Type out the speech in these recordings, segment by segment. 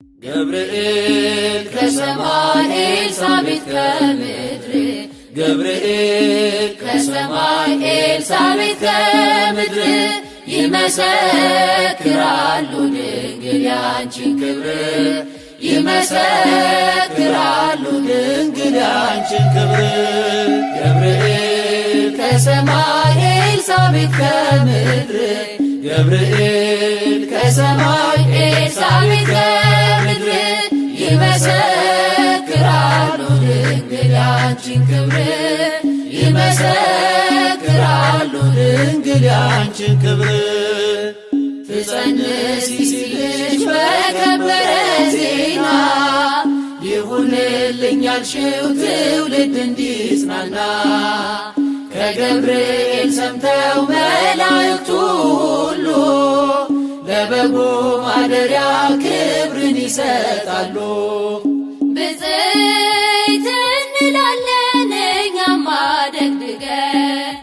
ገብርኤል ከሰማይ ኤልሳቤጥ ከምድር ገብርኤል ከሰማይ ኤልሳቤጥ ከምድር ይመሰክራሉ ድንግል ያንቺን ክብር ይመሰክራሉ ድንግል ያንቺን ክብር ገብርኤል ከሰማይ ኤልሳቤጥ ከምድር ገብርኤል ከሰማይ ኤልሳቤጥ ከምድር ይመሰክራሉ ድንግል ያንቺን ክብር ይመሰክራሉ ድንግል ያንቺን ክብር ትጸንሲ ሲልሽ በከበረ ዜና ይሁንልኝ ያልሽው ትውልድ እንዲጽናና ከገብርኤል ሰምተው መላእክቱ ሁሉ ለበጉ ማደሪያ ክብርን ይሰጣሉ። ብፅዕት እንላለን እኛማ ደግድገን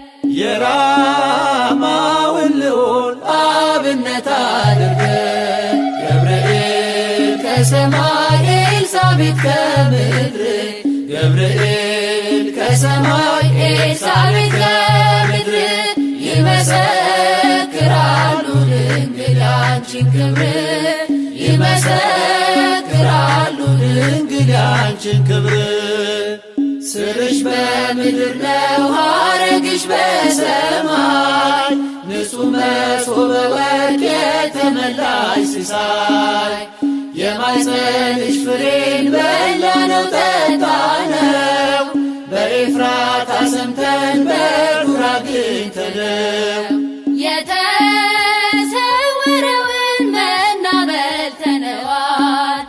የራማውን ልዑል አብነት አድርገን ገብርኤል ከሰማይ ኤልሳቤጥ ከምድር ገብርኤል ከሰማይ ኤልሳቤጥ ከምድር ይመሰክራሉ ድንግል ያንቺን ክብር ይመሰክራሉ ድንግል ያንቺን ክብር ስርሽ በምድር ነው ሐረግሽ በሰማይ ንጹሕ መሶበ ወርቅ የተመላሽ ሲሳይ የማኅፀንሽ ፍሬን በላነው ጠጣነው በኤፍራታ ሰምተን በዱር አግኝተነው የተሰወረውን መና በልተነዋል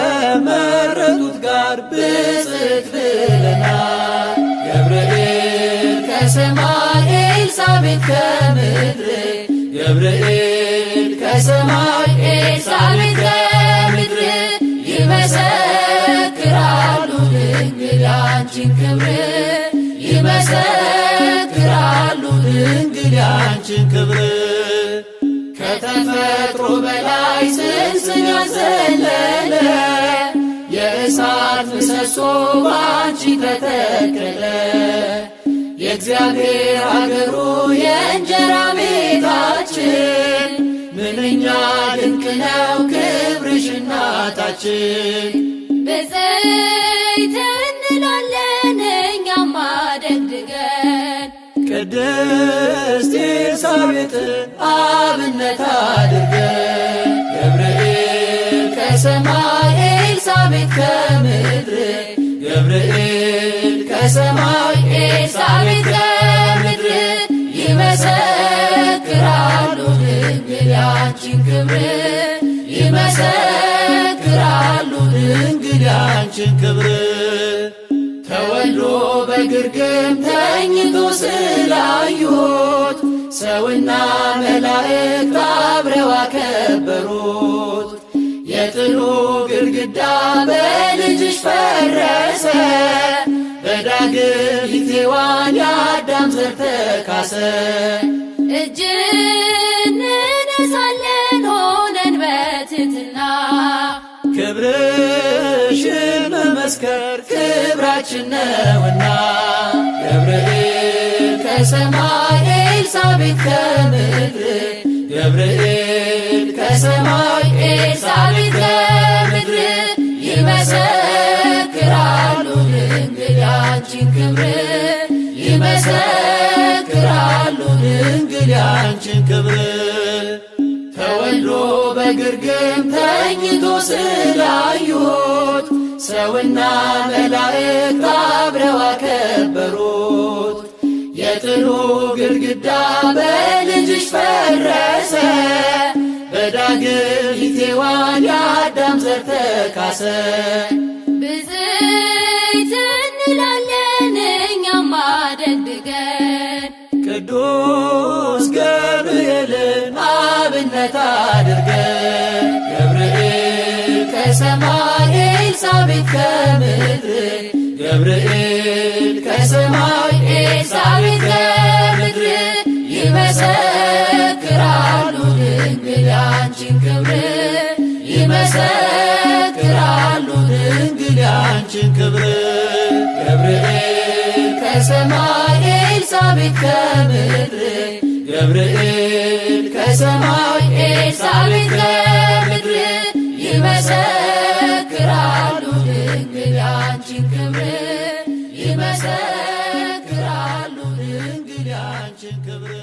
ከተመረጡት ጋር ብፅዕት ብለናል ገብርኤል ከሰማይ ኤልሳቤጥ ከምድር ገብርኤል ከሰማይ ኤልሳቤጥ ከምድር ይመሰክራሉ ድንግል ያንቺን ክብር ይመሰክራሉ ድንግል ያንቺን ክብር ከተፈጥሮ በላይ ጽንስን ያዘለለ የእሳት ምሰሶ ባንቺ ተተከለ የእግዚአብሔር አገሩ የእንጀራ ቤታችን ምንኛ ድንቅ ነው ክብርሽ እናታችን ብፅዕት እንላለን እኛማ ደግድገን ቅድስት ኤልሳቤጥን አብነት አድርገን ገብርኤል ከሰማይ ኤልሳቤጥ ከምድር ገብርኤል ከሰማይ ኤልሳቤጥ ከምድር ይመሰክራሉ ድንግል ያንቺን ክብር ይመሰክራሉ ድንግል ያንቺን ክብር ተወልዶ በግርግም ተኝቶ ስላዩት ሰውና መላእክት አብረው አከበሩት የጥሉ ግድግዳ በልጅሽ ፈረሰ በዳግም ሔዋን የአዳም ዘር ተካሰ እጅ እንነሳለን ሆነን በትሕትና ክብርሽን መመስከር ክብራችን ነውና ገብርኤል ከሰማይ ኤልሳቤጥ ከምድር ገብርኤል ከሰማይ ኤልሳቤጥ ከምድር ይመሰክራሉ ድንግል ያንቺን ክብር ይመሰክራሉ ድንግል ያንቺን ክብር ተወልዶ በግርግም ተኝቶ ስላዩት ሰውና መላእክት አብረው አከበሩት የጥሉ ግድግዳ በልጅሽ ፈረሰ በዳግም ሔዋን የአዳም ዘር ተካሰ ብፅዕት እንላለን እኛማ ደግድገን ቅዱስ ገብርኤልን አብነት አድርገን ገብርኤል ከሰማይ ኤልሳቤጥ ከምድር ገብርኤል ከሰማይ ኤልሳቤጥ ከምድር ይመሰክራሉ ድንግል ያንቺን ክብር ይመሰክራሉ ድንግል ያንቺን ክብር። ገብርኤል ከሰማይ ኤልሳቤጥ ከምድር ገብርኤል ከሰማይ ኤልሳቤጥ ከምድር ይመሰክራሉ ድንግል ያንቺን ክብር ይመሰክራሉ ድንግል ያንቺን ክብር።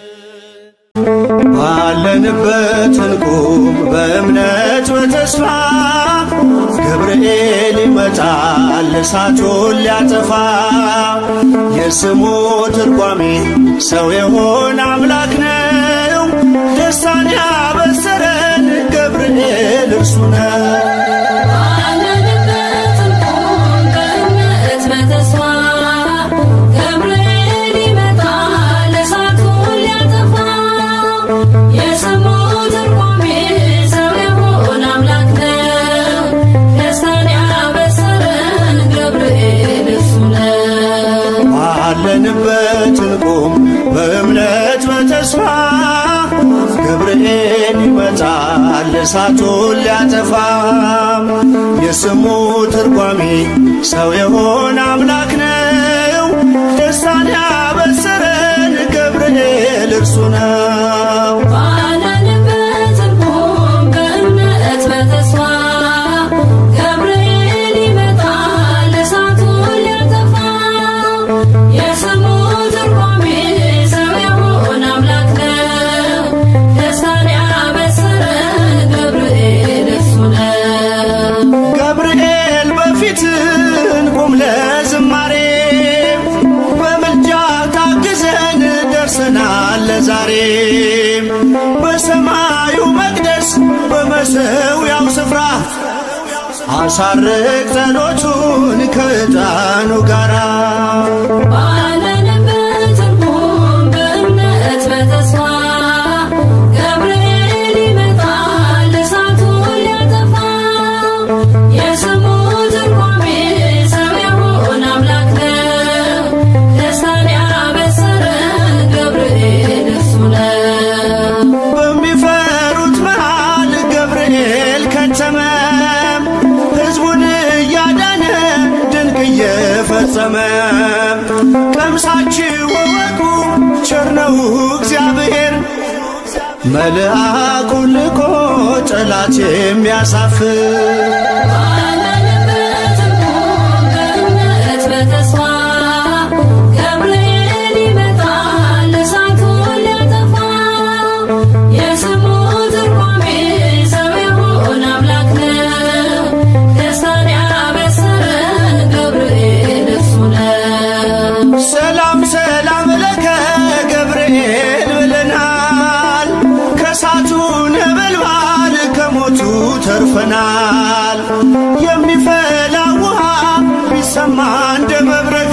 ባለንበት እንቁም በእምነት በተስፋ ገብርኤል ይመጣል እሳቱን ሊያጠፋ። የስሙ ትርጓሜ ሰው የሆነ አምላክ ነው። ደስታን ያበሰረን ገብርኤል እርሱ ነው። ባለንበት እንቁም በእምነት በተስፋ ገብርኤል ይመጣል እሳቱን ሊያጠፋ። የስሙ ትርጓሜ ሰው የሆነ አምላክ ነው። ደስታን ያበሰረን ገብርኤል እርሱ ነው። ባለንበት እንቁም በእምነት በተስፋ ገብርኤል ይመጣል እሳቱን ሊያጠፋ። የስሙ ትርጓሜ ሰው የሆነ አምላክ ነው። ደስታን ያበሰረን ገብርኤል እርሱ ነው። ገብርኤል በፊት እንቁም ለዝማሬ በምልጃ ታግዘን ደርሰናል ለዛሬ። በሰማዩ መቅደስ በመሠዊያው ስፍራ አሳርግ ጸሎቱን ከዕጣኑ ጋራ። ባለንበት እንቁም በእምነት በተስፋ ገብርኤል ይመጣል እሳቱን ሊያጠፋ። የስሙ ትርጓሜ ሰው የሆነ አምላክ ነው። ደስታን ያበሰረን ገብርኤል እርሱ ነው። በሚፈሩት መሃል ገብርኤል ከተመ። ሕዝቡን እያዳነ ድንቅ እየፈጸመ። ቀምሳችሁ እወቁ ቸር ነው እግዚአብሔር መልአኩን ልኮ ጠላት የሚያሳፍር። ባለንበት እንቁም በእምነት በተስፋ ገብርኤል ይመጣል እሳቱን ሊያጠፋ። የስሙ ትርጓሜ ሰው የሆነ አምላክ ነው። ደስታን ያበሰረን ገብርኤል እርሱ ነው። ሰላም ሰላም ለከ ገብርኤል ብለናል። ከእሳቱ ነበልባል ከሞቱ ተርፈናል። የሚፈላ ውሃ ቢሰማ እንደ መብረቅ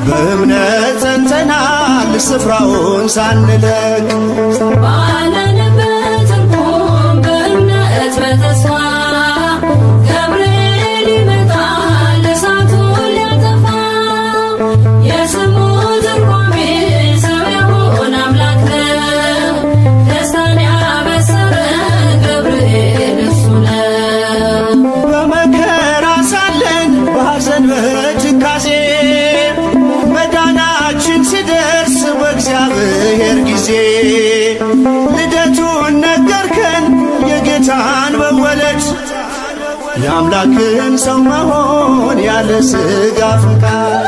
በእምነት ጸንተናል ስፍራውን ሳንለቅ። ባለንበት እንቁም በእምነት በተስፋ ገብርኤል ይመጣል እሳቱን ሊያጠፋ። የስሙ ትርጓሜ ሰው የሆነ አምላክ ነው። ደስታን ያበሰረን ገብርኤል እርሱ ነው። በመከራ ሳለን በሐዘን በትካዜ መዳናችን ሲደርስ በእግዚአብሔር ጊዜ ልደቱን ነገርከን የጌታን መወለድ የአምላክን ሰው መሆን ያለ ሥጋ ፍቃድ።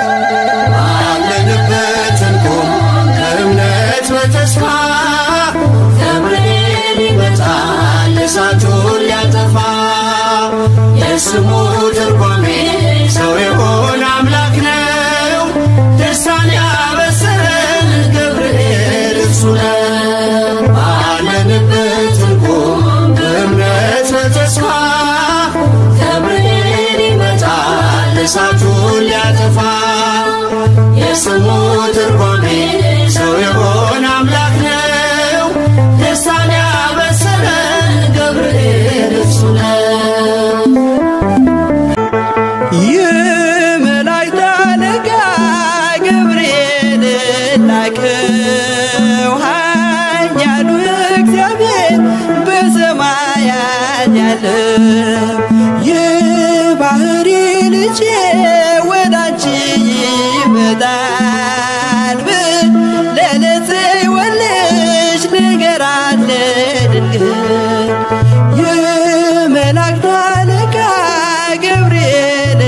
ባለንበት እንቁም በእምነት በተስፋ ገብርኤል ይመጣል እሳቱን ሊያጠፋ። የስሙ ትርጓሜ ሰው የሆነ አምላክ ነው። ደስታን ያበሰረን ገብርኤል እርሱ ነው። ባለንበት እንቁም በእምነት በተስፋ ገብርኤል ይመጣል እሳቱን ሊያጠፋ። የስሙ ትርጓሜ ሰው የሆነ አምላክ ነው። ደስታን ያበሰረን ገብርኤል እርሱ ነው። የመላእክት አለቃ ገብርኤል ላከው ኃያሉ እግዚአብሔር በሰማያት ያለው የባህሪ ልጄ ወዳንቺ ይመጣል ብለህ ለጽዮን ንገራት ለድንግል። የመላእክት አለቃ ገብርኤል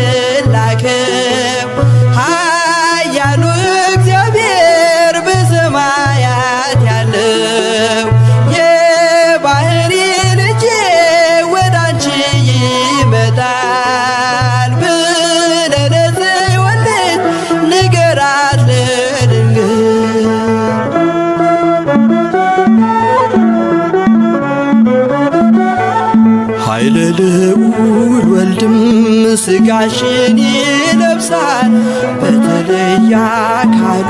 ላከው ኃያሉ እግዚአብሔር በሰማያት ያለው የባህሪ ልጄ ወዳንቺ ይመጣል ብለህ ለጽዮን ንገራት ለድንግል። ኃይለ ልዑል ወልድም ሥጋሽን ይለብሳል በተለየ አካሉ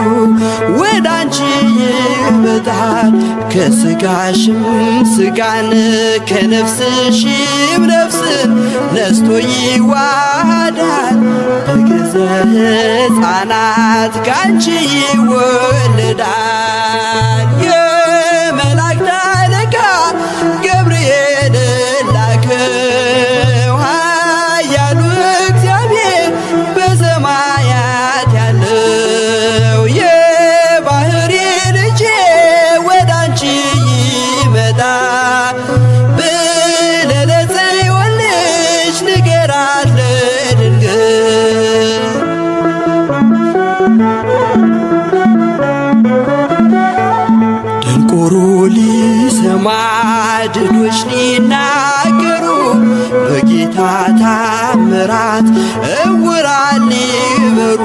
ወዳንቺ ይመጣል። ከሥጋሽም ሥጋን ከነፍስሽም ነፍስን ነስቶ ይዋሃዳል። በግዘ ሕፃናት ካንቺ ይወለዳል። የመላእክት አለቃ ገብርኤል ላከው ኃያሉ እግዚአብሔር በሰማያት ያለው የባህሪ ልጄ ወዳንቺ ይመጣል ብለህ ለጽዮን ንገራት ለድንግል። ደንቆሮ ሊሰማ ድዶች ሊናገሩ በጌታ ታምራት ዕውራን ሊበሩ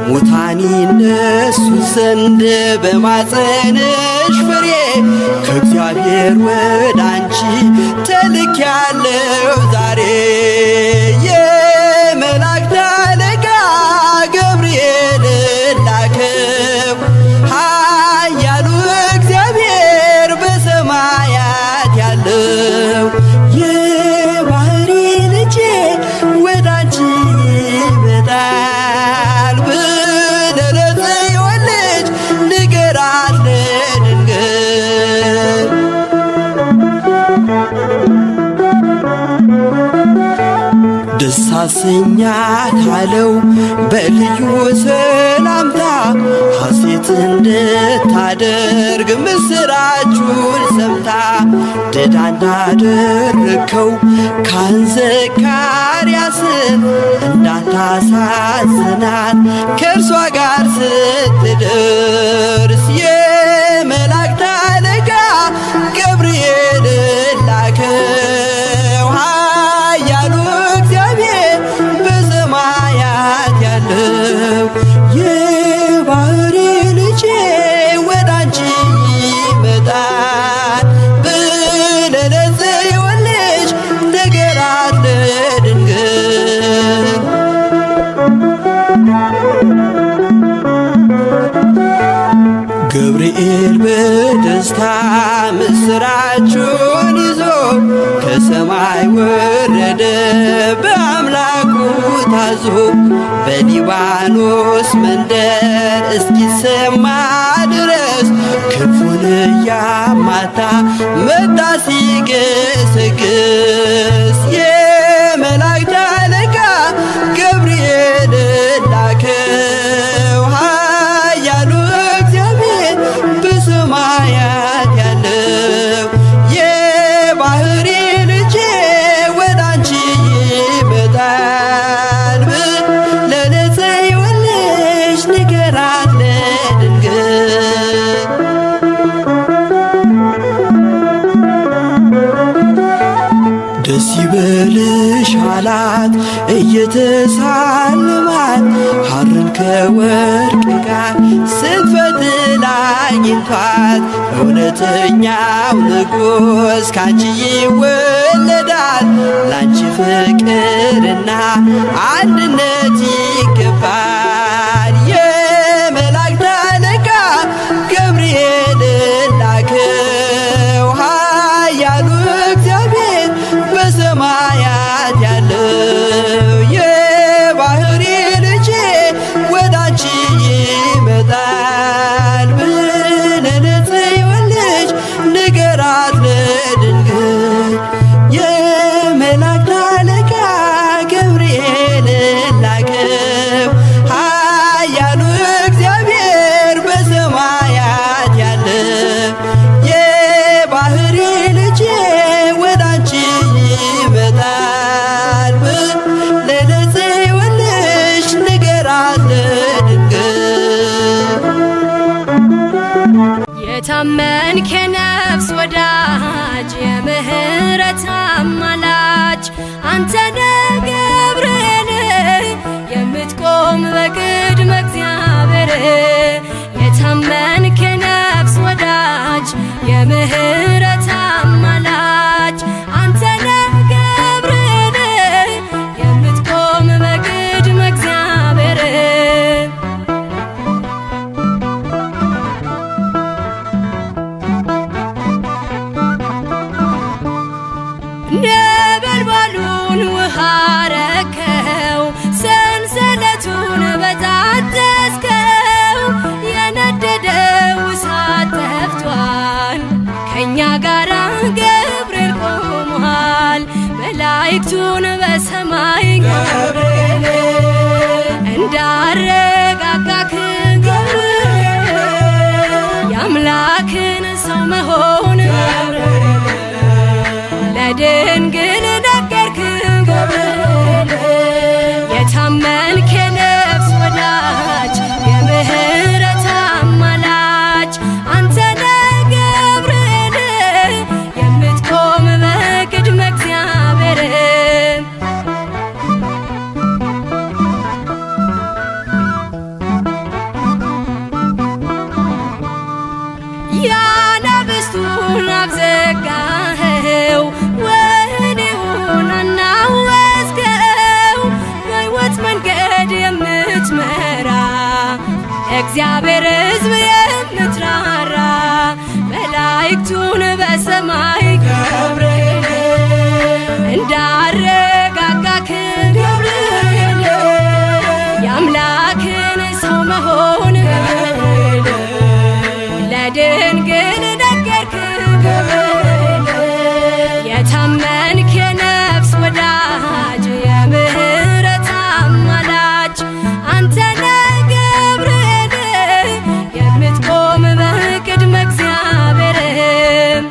ሙታን ይነሱ ዘንድ በማፀንሽ ፍሬ ከእግዚአብሔር ወዳንቺ ተልኬያለሁ ዛሬ። የመላእክት አለቃ ገብርኤል ላከው ኃያሉ እግዚአብሔር በሰማያት ያለው የባህሪ ልጄ ወዳንቺ ይመጣል ብለህ ለጽዮን ንገራት ለድንግል። ደስ አሰኛት አለው በልዩ ሰላምታ ሐሴት እንድታደርግ ምስራቹን ሰምታ ድዳ እንዳደረግከው ካህን ዘካርያስን እንዳታሳዝናት ከእርሷ ጋር ስትደርስ የመላእክት አለቃ ገብርኤል ላከው ኃያሉ እግዚአብሔር በሰማያት ያለው የባህሪ ልጄ ወዳንቺ ይመጣል ብለህ ለጽዮን ንገራት ለድንግል። ገብርኤል በደስታ ምስራቹን ይዞ ከሰማይ ወረደ በአምላኩ ታዞ በሊባኖስ መንደር እስኪሰማ ድረስ ክንፉን እያማታ መጣ ሲገሰግስ። የመላእክት አለቃ ገብርኤል ላከው ኃያሉ እግዚአብሔር በሰማያት ያለው የባህሪ ልጄ ወዳንቺ ይመጣል ብለህ ለጽዮን ንገራት ለድንግል። ደስ ይበልሽ አላት እየተሳለማት ሐርን ከወርቅ ጋር ስትፈትል አግኝቷት እውነተኛው ንጉሥ ካንቺ ይወለዳል። ላንቺ ፍቅርና አንድነት ይገባል። የመላእክት አለቃ ገብርኤል ላከው ኃያሉ እግዚአብሔር በሰማያት ያለው የባህሪ ልጄ ወዳንቺ ይመጣል ብለህ ለጽዮን ንገራት ለድንግል። የመላእክት አንተነ ገብርኤል የምትቆም በቅድመ እግዚአብሔር የታመንክ የነፍስ ወዳጅ የምህረት አማላጅ አንተነ ገብርኤል የምትቆም በቅድመ እግዚአብሔር ነበልባሉን ውሃ ረከው ሰንሰለቱን በጣጠስከው የነደደው እሳት ጠፍቷል ከእኛ ጋር ገብርኤል ቆሟል መላእክቱን በሰማይ ገብርኤል እንዳረጋጋክ ገብርኤል የአምላክን ሰው መሆን ለድንግል ነገርክ ገብርኤል የታመንክ የነፍስ ወዳጅ የምህረት አማላጅ አንተነ ገብርኤል የምትቆም በቅድመ እግዚአብሔር ያናብስቱን አፍ ዘጋኸው ወህኒውን አናወጽከው በሕይወት መንገድ የምትመራ እግዚአብሔር ሕዝብ የምትራራ መላእክቱን በሰማይ ገብርኤል እንዳረጋጋክ ገብርኤል የአምላክን ሰው መሆን ለድንግል ነገርክ ገብርኤል የታመንክ የነፍስ ወዳጅ የምህረት አማላጅ አንተነ ገብርኤል የምትቆም በቅድመ እግዚአብሔር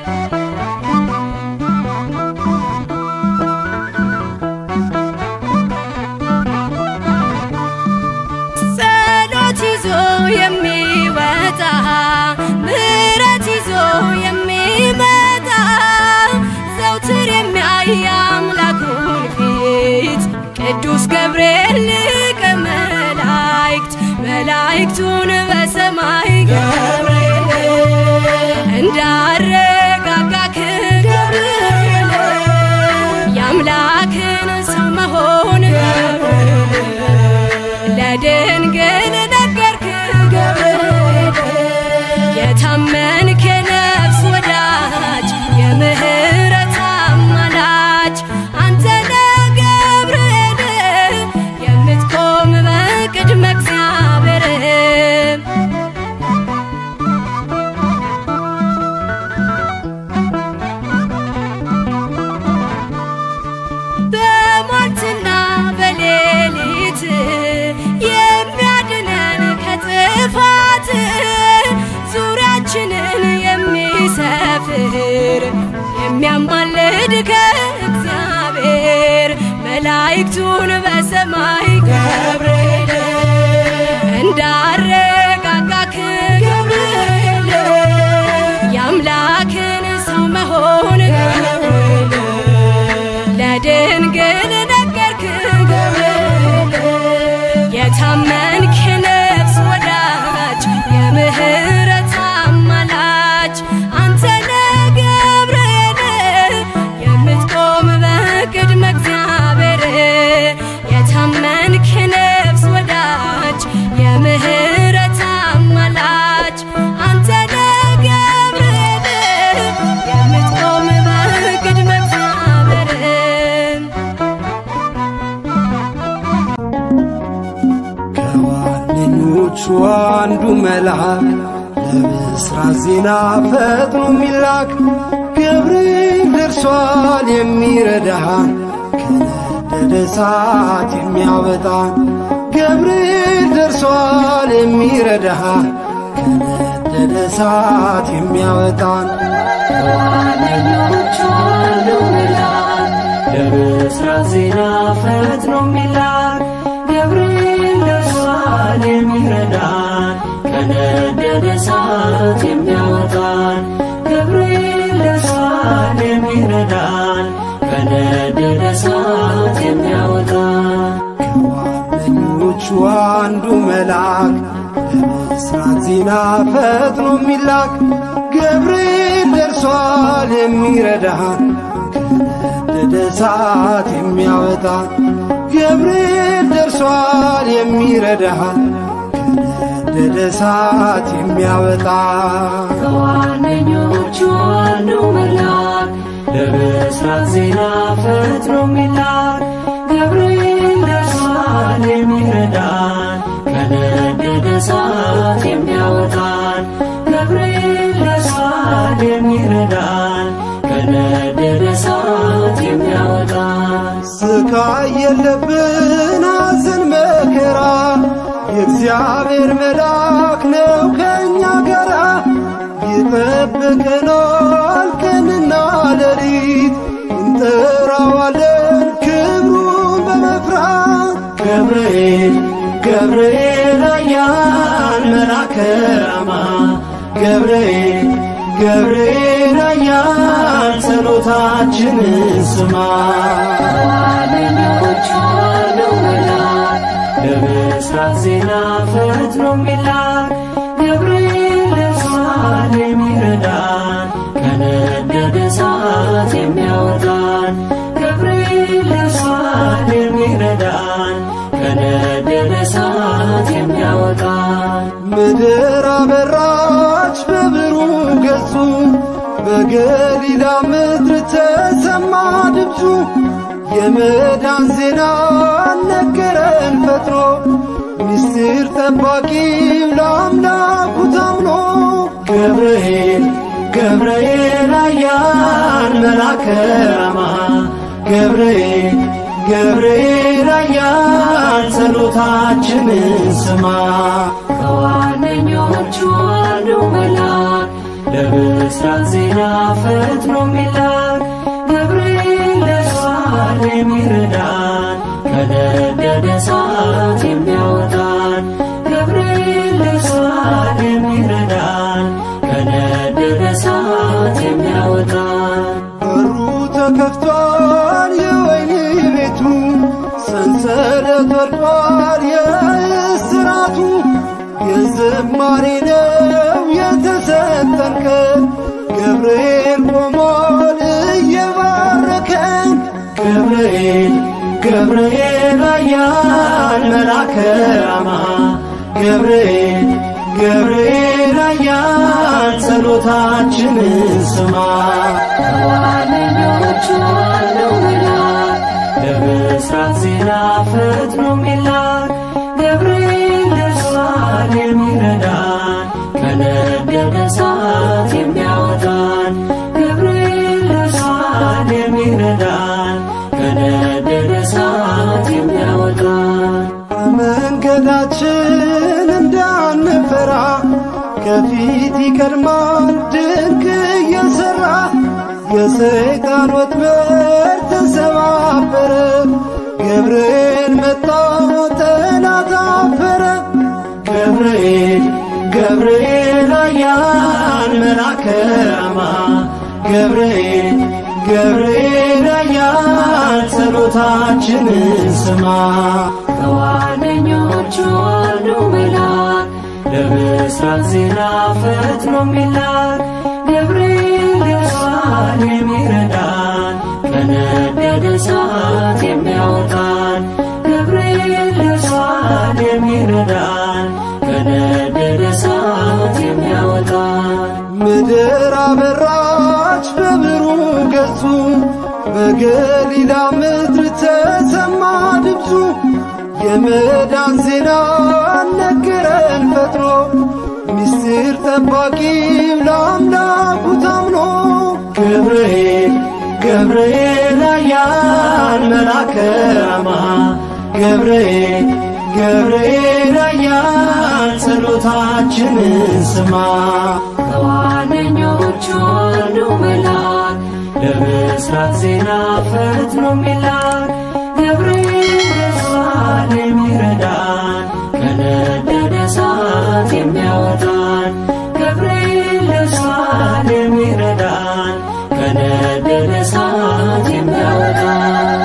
ጸሎት ይዞ የሚወጣ ምሕረት ይዞ የሚመጣ ዘውትር የሚያይ አምላኩን ፊት ቅዱስ ገብርኤል ሊቀ መላእክት መላእክቱን በሰማይ ገብርኤል እንዳረጋጋክ ገብርኤል የአምላክን ሰው መሆን ለድንግል ነገርክ ገብርኤል የታመንክ የነፍስ ወዳጅ የምህረት አማላጅ አንተነ ገብርኤል የምትቆም በቅድመ እግዚአብሔር በሟርትና በሌሊት የሚያድነን ከጥፋት ዙሪያችንን የሚሰፍር የሚያማልድ ከእግዚአብሔር መላእክቱን በሰማይ ገብርኤል እንዳረጋጋክ ገብርኤል የአምላክን ሰው መሆን ለድንግል ነገርክ ገብርኤል የታመንክ የነፍስ ወዳጅ የምህረት አማላጅ አንተነ ገብርኤል የምትቆም በቅድመ እግዚአብሔር የታመንክ የነፍስ ወዳጅ የምህረት አማላጅ አንተነ ገብርኤል የምትቆም በቅድመ እግዚአብሔር ከዋነኞቹ አንዱ መልአክ ለብስራት ዜና ፈጥኖ የሚላክ ገብርኤል ደርሷል የሚረዳን ከነደደ እሳት የሚያወጣን ገብርኤል ደርሷል የሚረዳን ከነደደ እሳት የሚያወጣን ከዋነኞቹ አንዱ መልአክ ለብስራት ዜና ፈጥኖ የሚላክ ገብርኤል ደርሷል የሚረዳን ከነደደ እሳት የሚያወጣን ገብርኤል ደርሷል የሚረዳን ከነደደ ከነደደ እሳት የሚያወጣ ከዋነኞቹ አንዱ መልአክ ለምሥራት ዜና ፈጥኖ የሚላክ ገብርኤል ደርሷል የሚረዳን ከነደደ እሳት የሚያወጣ ገብርኤል ደርሷል የሚረዳን ከነደደ እሳት የሚያወጣ ከዋነኞቹ አንዱ መልአክ ለምሥራት ዜና ፈጥኖ የሚላክ ገብርኤል ደርሷል የሚረዳን ከነደደ እሳት የሚያወጣን ገብርኤል ደርሷል የሚረዳን ከነደደ እሳት የሚያወጣን ስቃይ የለብን ሐዘን መከራ የእግዚአብሔር መልአክ ነው ከእኛ ጋራ ይጠብቀናል ቀንና ሌሊት እንጠራዋለን ክብሩን በመፍራት ገብርኤል ገብርኤል ኃያል መልአከ ራማ ገብርኤል ገብርኤል ኃያል ጸሎታችንን ስማ ከዋነኞቹ አንዱ መልአክ ለምሥራት ዜና ፈጥኖ የሚላክ ገብርኤል ደርሷል የሚረዳን ከነደደ እሳት የሚያወጣን ገብርኤል ደርሷል የሚረዳን ከነደደ እሳት የሚያወጣን ምድር አበራች በብሩህ ገጹ በገሊላ ምድር ተሰማ ድምፁ የመዳን ዜና ነገረን ፈጥኖ ምስጢር ጠባቂው ለአምላኩ ታምኖ ገብርኤል ገብርኤል ኃያል መልአከ ራማ ገብርኤል ገብርኤል ኃያል ጸሎታችንን ስማ ከዋነኞቹ አንዱ መልአክ ለምሥራት ዜና ፈጥኖ የሚላክ ገብርኤል ደርሷል የሚረዳን ከነደደ እሳት የሚያወጣን ገብርኤል ደርሷል የሚረዳን ከነደደ እሳት የሚያወጣን በሩ ተከፍቷል የወህኒ ቤቱ ሰንሰለት ወድቋል የእስራቱ የዝማሬ ነው የተሰጠን ቀን ገብርኤል ቆሟል እየባረከን ገብርኤል ገብርኤል ኃያል መልአከ ራማ ገብርኤል ገብርኤል ኃያል ጸሎታችንን ስማ ከዋነኞቹ አንዱ መልአክ ለምሥራት ዜና ፈጥኖ የሚላክ ገብርኤል ደርሷል የሚረዳን ከነደደ እሳት የሚያወጣን ገብርኤል ደርሷል የሚረዳን ከነደደ እሳት የሚያወጣን መንገዳችን እንዳንፈራ ከፊት ይቀድማል ድንቅ እየሠራ የሰይጣን ወጥመድ ተሰባበረ ገብርኤል መጣ ጠላት አፈረ ገብርኤል ገብርኤል ኃያል መልአከ ራማ ገብርኤል ገብርኤል ኃያል ጸሎታችንን ስማ ከዋነኞቹ አንዱ መልአክ ለምሥራት ዜና ፈጥኖ የሚላክ ገብርኤል ደርሷል የሚረዳን ከነደደ እሳት የሚያወጣን ገብርኤል ደርሷል የሚረዳን ከነደደ እሳት የሚያወጣን ምድር አበራች በብሩህ ገጹ በገሊላ ምድር ተሰማ ድምፁ የመዳን ዜና ነገረን ፈጥኖ ምስጢር ጠባቂው ለአምላኩ ታምኖ ገብርኤል ገብርኤል ኃያል መልአከ ራማ ገብርኤል ገብርኤል ኃያል ጸሎታችንን ስማ ከዋነኞቹ አንዱ መልአክ ለምሥራት ዜና ፈጥኖ የሚላክ ገብርኤል ደርሷል የሚረዳን ከነደደ እሳት የሚያወጣን ገብርኤል ደርሷል የሚረዳን ከነደደ እሳት የሚያወጣን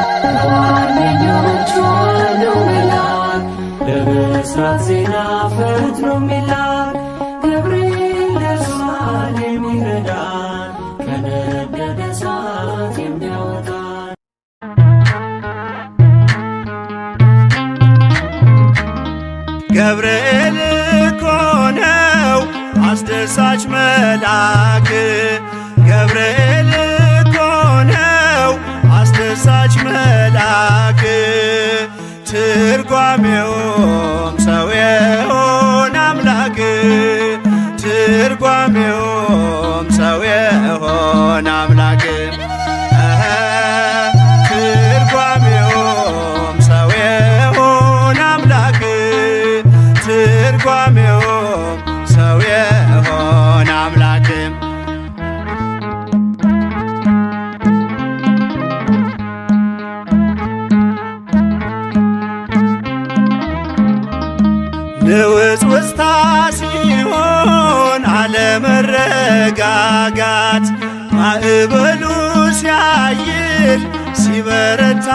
የምስራት ዜና ፈጥኖ የሚላክ ገብርኤል ደርሷል የሚረዳን ከነደደ እሳት የሚያወጣን። ገብርኤል እኮ ነው አስደሳች መልአክ፣ ገብርኤል እኮ ነው አስደሳች መልአክ። ትርጓሜውም ሰው የሆነ አምላክ፣ ትርጓሜውም ሰው የሆነ አምላክ፣ ትርጓሜውም ሰው የሆነ አምላክ፣ ትርጓሜውም ሰው የሆነ አምላክ። ንውጽውጽታ ሲሆን አለመረጋጋት፣ ማዕበሉ ሲያይል ሲበረታ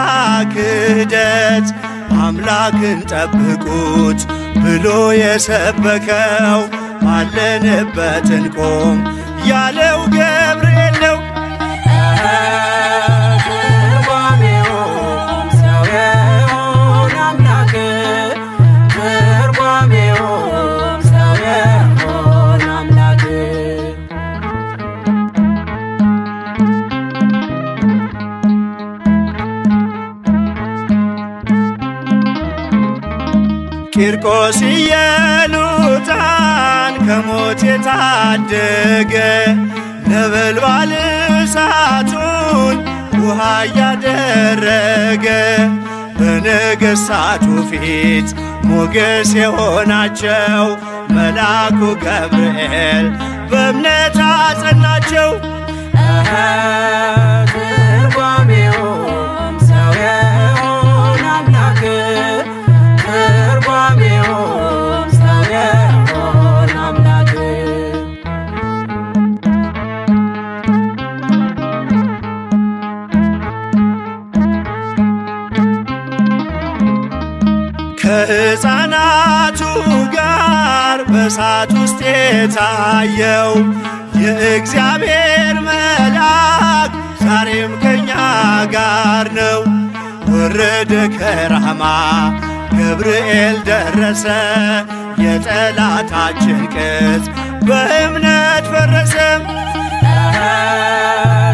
ክህደት፣ አምላክን ጠብቁት ብሎ የሰበከው ባለንበት እንቆም ያለው ገብርኤል ነው። ትርጓሜውም ሰው የሆነ አምላክ፣ ትርጓሜውም ሰው የሆነ አምላክ። ቂርቆስ ኢየሉጣን ከሞት የታደገ ነበልባል እሳቱን ውሃ እያደረገ በነገሥታቱ ፊት ሞገስ የሆናቸው መልአኩ ገብርኤል በእምነት አጸናቸው። ትርጓሜውም ሰው የሆነ አምላክ፣ ትርጓሜውም ሰው የሆነ አምላክ። ከሕፃናቱ ጋር በእሳት ውስጥ የታየው የእግዚአብሔር መልአክ ዛሬም ከኛ ጋር ነው። ወረደ ከራማ ገብርኤል ደረሰ፣ የጠላታችን ቅጽ በእምነት ፈረሰ።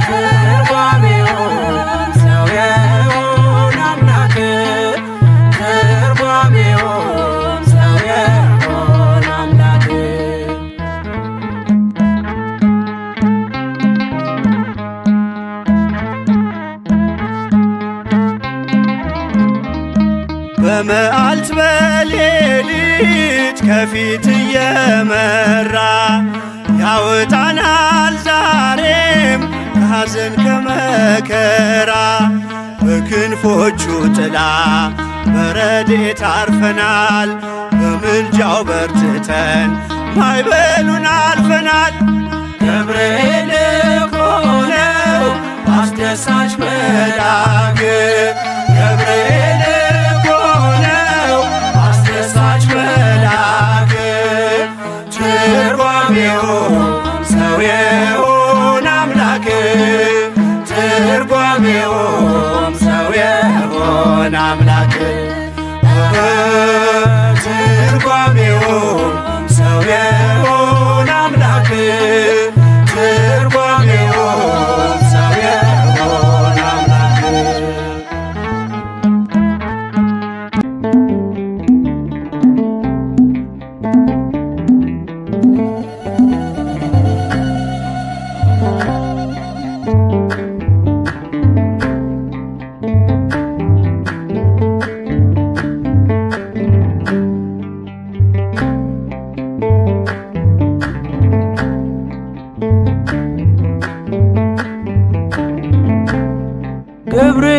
ትርጓሜውም ሰው የሆነ አምላክ፣ ትርጓሜውም ሰው የሆነ አምላክ። በመዓልት በሌሊት ከፊት እየመራ ያወጣናል ዛሬም ከሐዘን ከመከራ። በክንፎቹ ጥላ በረድኤት አርፈናል፣ በምልጃው በርትተን ማዕበሉን አልፈናል። ገብርኤል እኮ ነው አስደሳች መልአክ፣ ገብርኤል እኮ ነው አስደሳች መልአክ። ትርጓሜውም ሰው የሆነ አምላክ፣ ትርጓሜውም ሰው የሆነ አምላክ፣ ትርጓሜውም ሰው የሆነ አምላክ፣ ትርጓሜውም ሰው የሆነ አምላክ።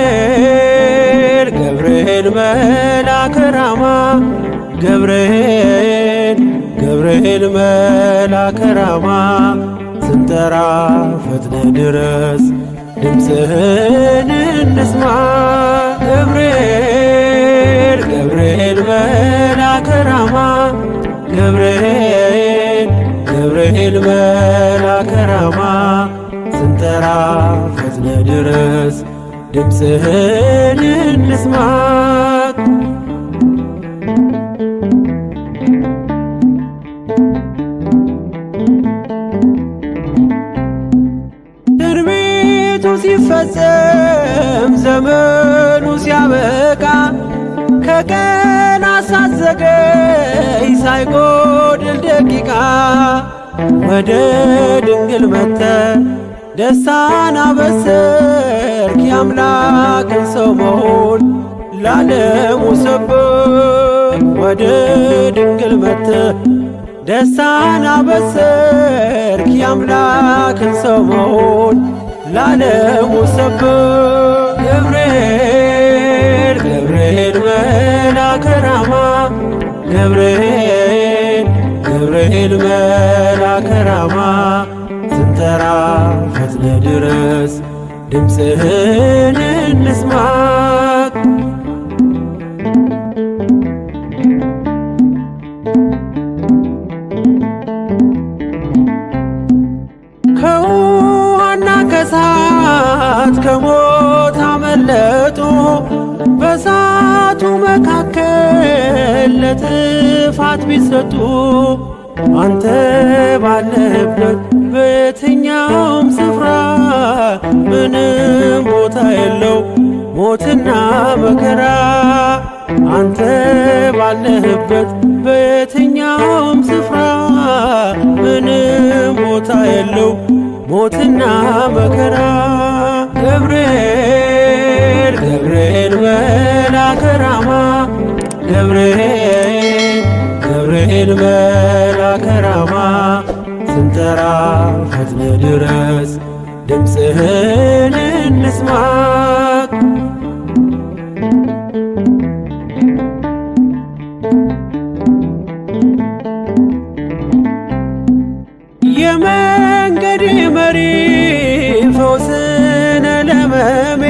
ገብርኤል ገብርኤል መልአከ ራማ፣ ገብርኤል ገብርኤል መልአከ ራማ፣ ስንጠራ ፈጥነ ድረስ ድምፅህን እንስማ። ገብርኤል ገብርኤል መልአከ ራማ፣ ድምፅህን እንስማ። ትንቢቱ ሲፈጸም ዘመኑ ሲያበቃ ከቀን አሳዘገይ ሳይጎድል ደቂቃ ወደ ድንግል መጥተ ደስታን አበሰርክ የአምላክን ሰው መሆን ለዓለሙ ሰብክ። ወደ ድንግል መጥተ ደስታን አበሰርክ የአምላክን ሰው መሆን ለዓለሙ ሰብክ። ገብርኤል ገብርኤል መልአከ ራማ ገብርኤል መልአከ ራማ ስንጠራ ፈጥነ ድረስ ድምፅህን እንስማ። ከውሃና ከእሳት ከሞት አመለጡ በእሳቱ መካከል ለጥፋት ቢሰጡ አንተ ባለህበት በየትኛውም ስፍራ ምንም ቦታ የለው ሞትና መከራ። አንተ ባለህበት በየትኛውም ስፍራ ምንም ቦታ የለው ሞትና መከራ። ገብርኤል ገብርኤል መልአከ ራማ ገብርኤል መልአከ ራማ ስንጠራ ፈጥነ ድረስ ድምፅህን እንስማ። የመንገድ መሪ ፈውስነ ለሕመሜ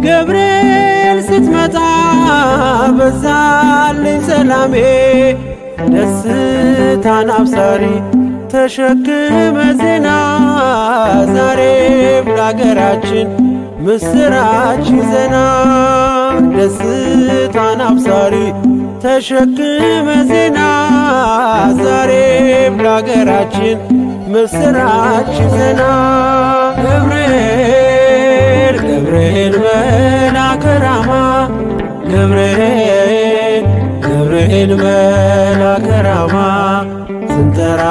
ገብርኤል ስትመጣ በዛልኝ ሰላሜ። ደስታን አብሳሪ ተሸክመ ዜና ዛሬም ለአገራችን ምስራች ዜና። ደስታን አብሳሪ ተሸክመ ዜና ዛሬም ለአገራችን ምስራች ዜና። ገብርኤል ገብርኤል መልአከ ራማ ገብርኤል መልአከ ራማ ስንጠራ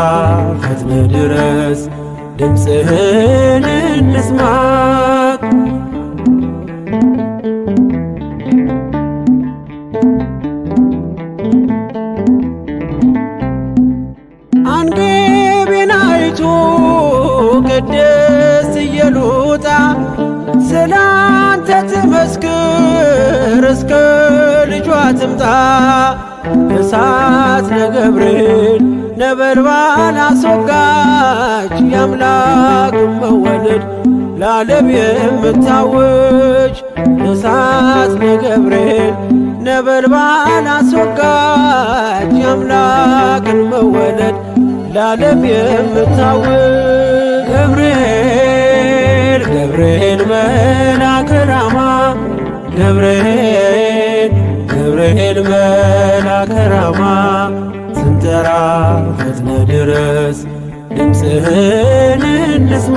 ፈጥነ ድረስ ድምፅህን እንስማ። አንገቤን አይቶ ቅድስት ኢየሉጣ ስላንተ ትመስክር እስከ ልጇ ትምጣ። እሳት ነገብርኤል ነበልባል አስወጋች የአምላክን መወለድ ለዓለም የምታውጅ። እሳት ነገብርኤል ነበልባል አስወጋች የአምላክን መወለድ ለዓለም የምታውጅ። ገብርኤል ገብርኤል መልአከ ራማ ገብርኤል መልአከ ራማ ስንጠራ ፈጥነ ድረስ ድምፅህን እንስማ።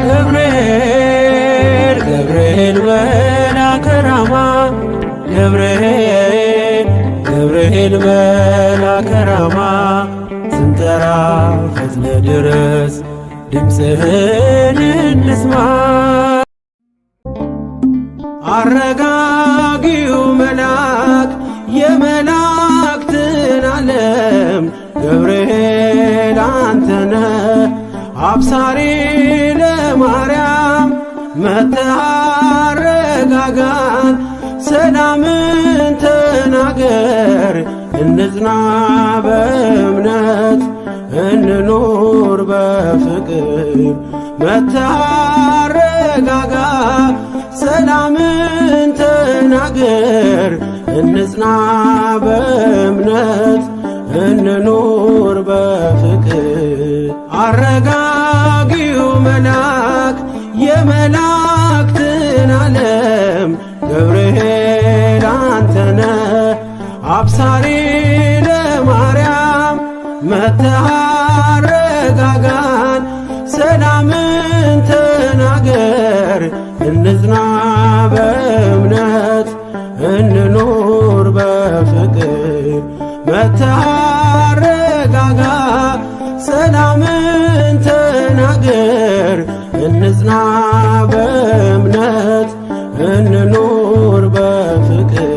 ገብርኤል ገብርኤል መልአከ ራማ ገብርኤል መልአከ ራማ ስንጠራ ፈጥነ ድረስ ድምፅህን እንስማ። አረጋጊው መልአክ የመላእክትን ዓለም ገብርኤል አንተነ አብሳሪ ለማርያም መጥተህ አረጋጋን ሰላምን ተናገር እንጽና በእምነት እንኑር በፍቅር። መጥተህ አረጋጋ ሰላምን ተናገር እንጽና በእምነት እንኑር በፍቅር። አረጋጊው መልአክ የመላእክትን ዓለም ገብርኤል አንተነ አብሳሪ ለማርያም መጥተህ አረጋጋን፣ ሰላምን ተናገር እንጽና በእምነት እንኑር በፍቅር። መጥተህ አረጋጋ ሰላምን ተናገር እንጽና በእምነት እንኑር በፍቅር።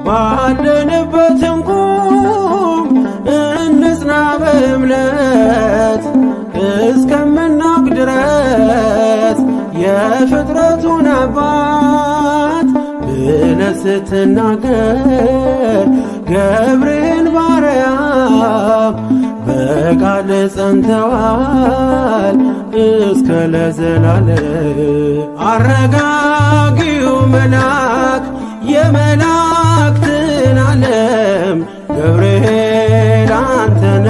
ባለንበት እንቁም እንጽና በእምነት እስከምናውቅ ድረስ የፍጥረቱን አባት ብለህ ስትናገር ገብርኤል ማርያም በቃል ጸንተዋል እስከ ለዘላለም። አረጋጊው መልአክ የመላእክትን ዓለም ገብርኤል አንተነ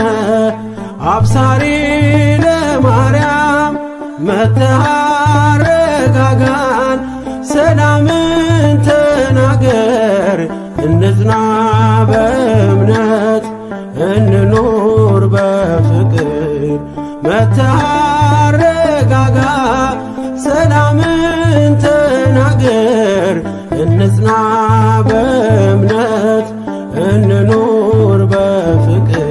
አብሳሪ ለማርያም መጥተህ አረጋጋን፣ ሰላምን ተናገር እንጽና በእምነት እንኑር በፍቅር። መጥተህ አረጋጋ ሰላምን ተናገር እንጽና በእምነት እንኑር በፍቅር።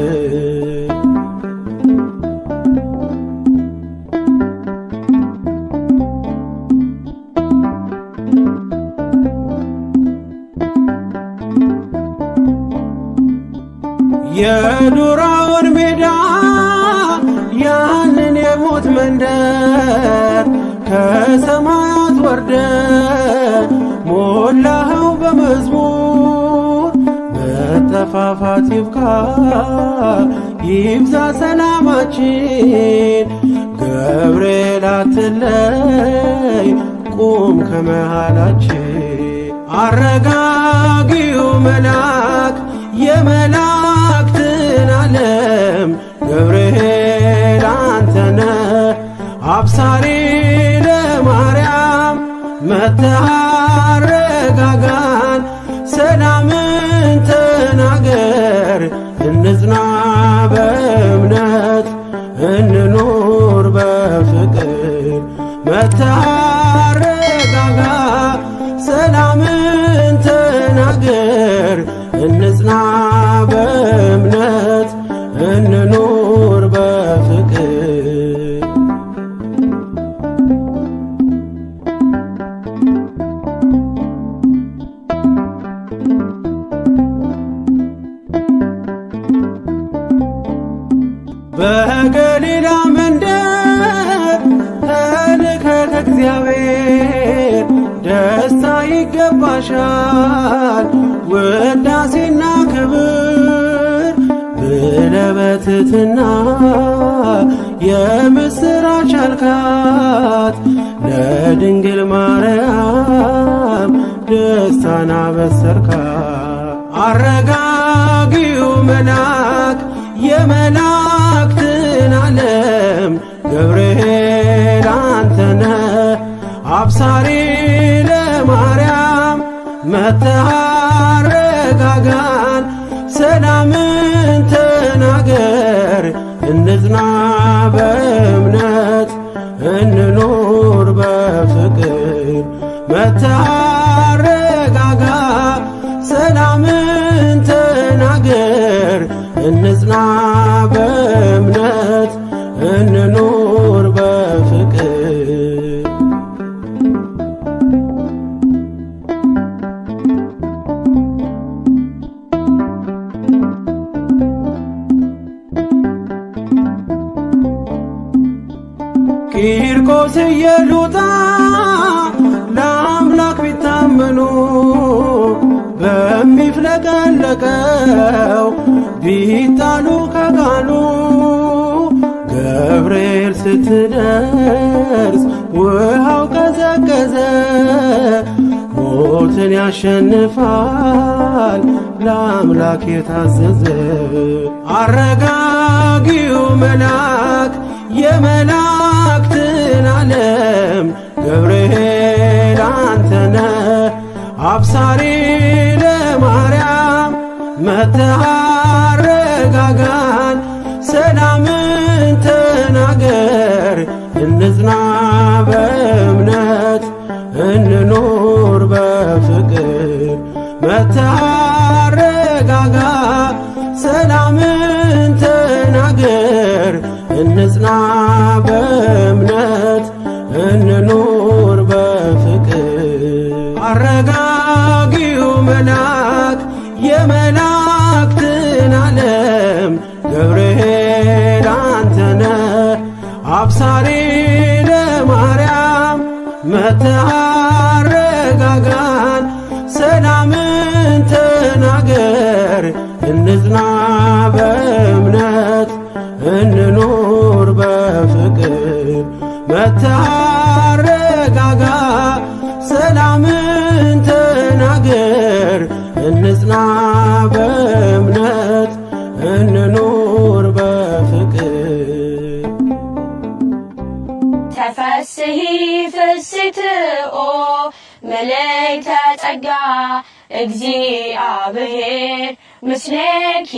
የዱራውን ሜዳ ያንን የሞት መንደር ከሰማያት ወርደ ሞላኸው በመዝሙር። መጠፋፋት ይብቃ ይብዛ ሰላማችን፣ ገብርኤል አትለይ ቁም ከመሃላችን። አረጋጊው መልአክ የመላእክትን ዓለም ገብርኤል አንተነ አብሳሪ ለማርያም መጥተህ አረጋጋን፣ ሰላምን ተናገር እንጽና በእምነት እንኑር በፍቅር። መጥተህ አረጋጋ ሰላምን ተናገር እንጽና በእምነት እንኑር በፍቅር። በገሊላ መንደር ተልከህ ከእግዚአብሔር ደስታ ይገባሻል ውዳሴና ክብር ብለህ በትሕትና የምስራች አልካት ለድንግል ማርያም ደስታን አበሰርካት። አረጋጊው መልአክ የመላእክትን ዓለም ገብርኤል አንተነ አብሳሪ ለማርያም መጥተህ አረጋጋን፣ ሰላምን ተናገር እንጽና በእምነት እንኑር በፍቅር። መጥተህ አረጋጋ ሰላምን ተናገር እንጽና በእምነት እንኑር በፍቅር። ቂርቆስ ኢየሉጣ ለአምላክ ቢታመኑ በሚፍለቀለቀው ቢጣሉ ከቃሉ ገብርኤል ስትደርስ ውሃው ቀዘቀዘ ሞትን ያሸንፋል ለአምላክ የታዘዘ። አረጋጊው መልአክ የመላእክትን ዓለም ገብርኤል አንተነ አብሳሪ ለማርያም መጥተህ አረጋጋን። ሰላምን ተናገር እንጽና በእምነት እንኑር በፍቅር። መጥተህ አረጋጋ ሰላምን ተናገር እንጽና በእምነት እንኑር በፍቅር። አረጋጊው መልአክ የመላእክትን ዓለም ገብርኤል አንተነ አብሳሪ ለማርያም መጥተህ አረጋጋን። ሰላምን ተናገር እንጽና በእምነት እንኑር በፍቅር። መጥተህ አረጋጋ ሰላምን ተናገር እንጽና በእምነት እንኑር በፍቅር። ተፈስሒ ፍስሕትኦ ምልዕተ ጸጋ እግዚአብሔር ምስሌኪ